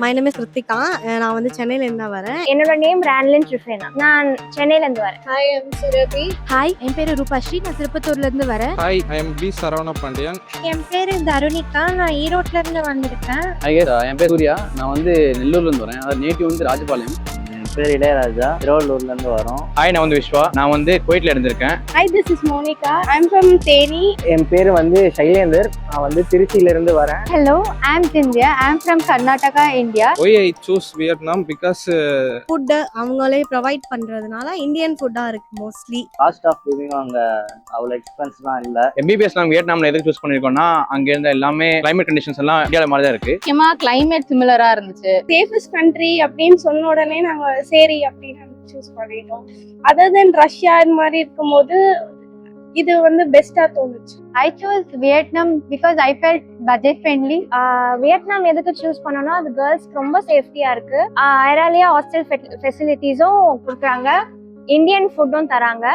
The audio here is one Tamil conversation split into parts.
My name is Ritika. நான் வந்து சென்னையிலேருந்து தான் வரேன். என்னோட நேம் ரான்லின் ட்ரிஃபேனா. நான் சென்னையிலேருந்து வரேன். Hi, I am Surabhi. Hi, என் பேரு ரூபாஸ்ரீ. நான் திருப்பத்தூர்லேருந்து வரேன். Hi, I am P Saravana Pandian. என் பேரு தருணிகா. நான் ஈரோட்லேருந்து வந்திருக்கேன். என் பேர் சூர்யா. நான் வந்து நெல்லூர்லேருந்து வரேன். அது நேட்டிவ் வந்து ராஜபாளையம். என் பேர் இளையராஜா. திருவள்ளூர்லேருந்து வரோம். ஹாய், நான் வந்து விஸ்வா. நான் வந்து குவைட்ல இருந்திருக்கேன். Hi, this is Monica. I am from Theni. என் பேர் வந்து சைலேந்தர். நான் வந்து திருச்சியிலிருந்து வரேன். Hello, I am Divya. I am from Karnataka, India. Why I choose Vietnam? Because food அவங்களே ப்ரொவைட் பண்ணுறதுனால இந்தியன் ஃபுட்டாக இருக்குது மோஸ்ட்லி. காஸ்ட் ஆஃப் லிவிங் அங்கே அவ்வளோ எக்ஸ்பென்ஸ்லாம் இல்லை. MBBS நாங்கள் வியட்நாமில் எதுக்கு சூஸ் பண்ணியிருக்கோம்னா அங்கே இருந்த எல்லாமே கிளைமேட் கண்டிஷன்ஸ் எல்லாம் இந்தியாவில் மாதிரி தான் இருக்கு. முக்கியமாக கிளைமேட் சிமிலராக இருந்துச்சு. சேஃபஸ்ட் கண்ட்ரி அப்படின்னு சொன்ன உடனே நாங்கள் சரி அப்படின்னு சூஸ் பண்ணிட்டோம். அதர் தென் ரஷ்யா இது மாதிரி இருக்கும்போது இது வந்து பெஸ்டா தோணுச்சு. I chose Vietnam because I felt budget friendly. Vietnam எதுக்கு சூஸ் பண்ணோம்னா அது கேர்ள்ஸ்க்கு ரொம்ப சேஃப்டியா இருக்கு. ஏராலியா ஹாஸ்டல் ஃபெசிலிட்டிஸும் கொடுக்குறாங்க. இந்தியன் ஃபுட்டும் தராங்க.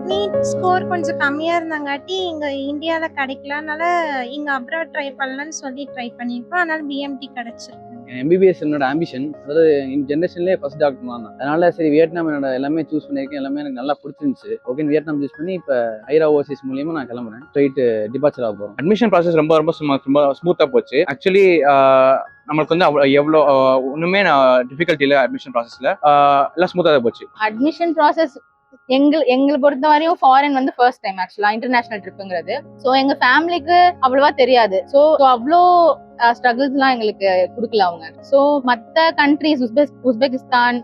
நீட் ஸ்கோர் கொஞ்சம் கம்மியா இருந்தாங்காட்டி இங்க இந்தியால கிடைக்கலனால இங்க அப்ராட் ட்ரை பண்ணலாம்னு சொல்லி ட்ரை பண்ணிருக்கோம். அதனால BMT கிடைச்சிருக்கு. MBBS என்னோட ஆம்பிஷன். அதாவது இந்த ஜென்ரேஷன்லேயே ஃபர்ஸ்ட் டாக்டர் தான். அதனால சரி வியட்நாம் என்னோட எல்லாமே சூஸ் பண்ணியிருக்கேன். எல்லாமே எனக்கு நல்லா பிடிச்சிருந்துச்சு. ஓகே, வியட்நாம் சூஸ் பண்ணி இப்போ ஐரா ஓவர்சீஸ் மூலியமா நான் கிளம்புறேன். ஸ்ட்ரைட் டிபார்ச்சர் ஆக போகிறோம். அட்மிஷன் ப்ராசஸ் ரொம்ப ரொம்ப ஸ்மூத்தாக போச்சு. ஆக்சுவலி நம்மளுக்கு வந்து எவ்வளோ ஒன்றுமே டிஃபிகல்ட்டி இல்லை. அட்மிஷன் ப்ராசஸில் எல்லாம் ஸ்மூத்தாக தான் போச்சு. அட்மிஷன் ப்ராசஸ் எங்களை பொறுத்த வரையும் ஃபாரின் வந்து ஃபர்ஸ்ட் டைம் ஆக்சுவலா இன்டர்நேஷனல் ட்ரிப்புங்கிறது. ஸோ எங்க ஃபேமிலிக்கு அவ்வளவா தெரியாது. ஸோ அவ்வளோ ஸ்ட்ரகிள்ஸ்லாம் எங்களுக்கு கொடுக்கல அவங்க. ஸோ மற்ற கண்ட்ரிஸ் உஸ்பெகிஸ்தான்,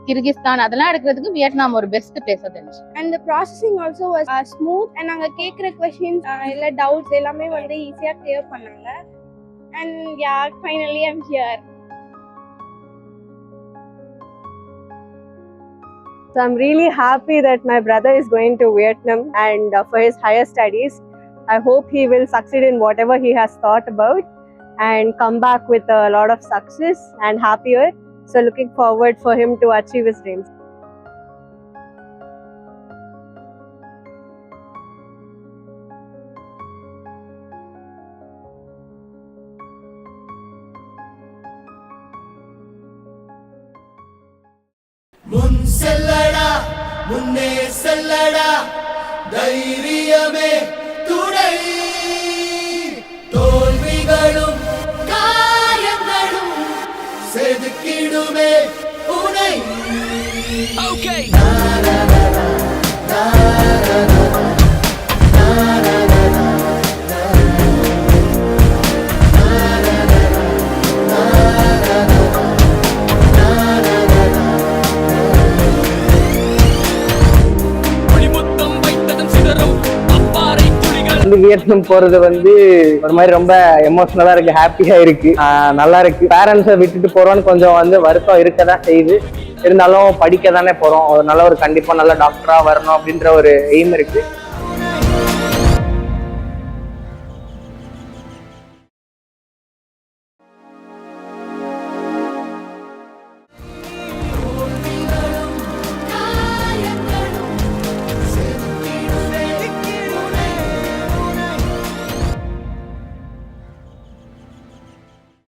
கிர்கிஸ்தான் அதெல்லாம் எடுக்கிறதுக்கு வியட்நாம் ஒரு பெஸ்ட் பிளேஸா தெரிஞ்சு. And the processing also was smooth. And நாங்க கேக்குற क्वेश्चंस இல்ல டவுட்ஸ் எல்லாமே வந்து ஈஸியா கிளியர் பண்ணாங்க. And yeah, finally I am here. So I'm really happy that my brother is going to Vietnam and for his higher studies. I hope he will succeed in whatever he has thought about and come back with a lot of success and happier. So looking forward for him to achieve his dreams. முன் செல்லடா, முன்னே செல்லடா, தைரியமே துணை. தோல்விகளும் காயங்களும் செதுக்கிடுமே உனை. வியட்நாம் போறது வந்து ஒரு மாதிரி ரொம்ப எமோஷனலா இருக்கு, ஹாப்பியா இருக்கு, நல்லா இருக்கு. பேரண்ட்ஸை விட்டுட்டு போறோம்னு கொஞ்சம் வந்து வருத்தம் இருக்கதான் செய்யுது. இருந்தாலும் படிக்க தானே போறோம். ஒரு நல்ல ஒரு கண்டிப்பா நல்ல டாக்டரா வரணும் அப்படின்ற ஒரு எய்ம் இருக்கு.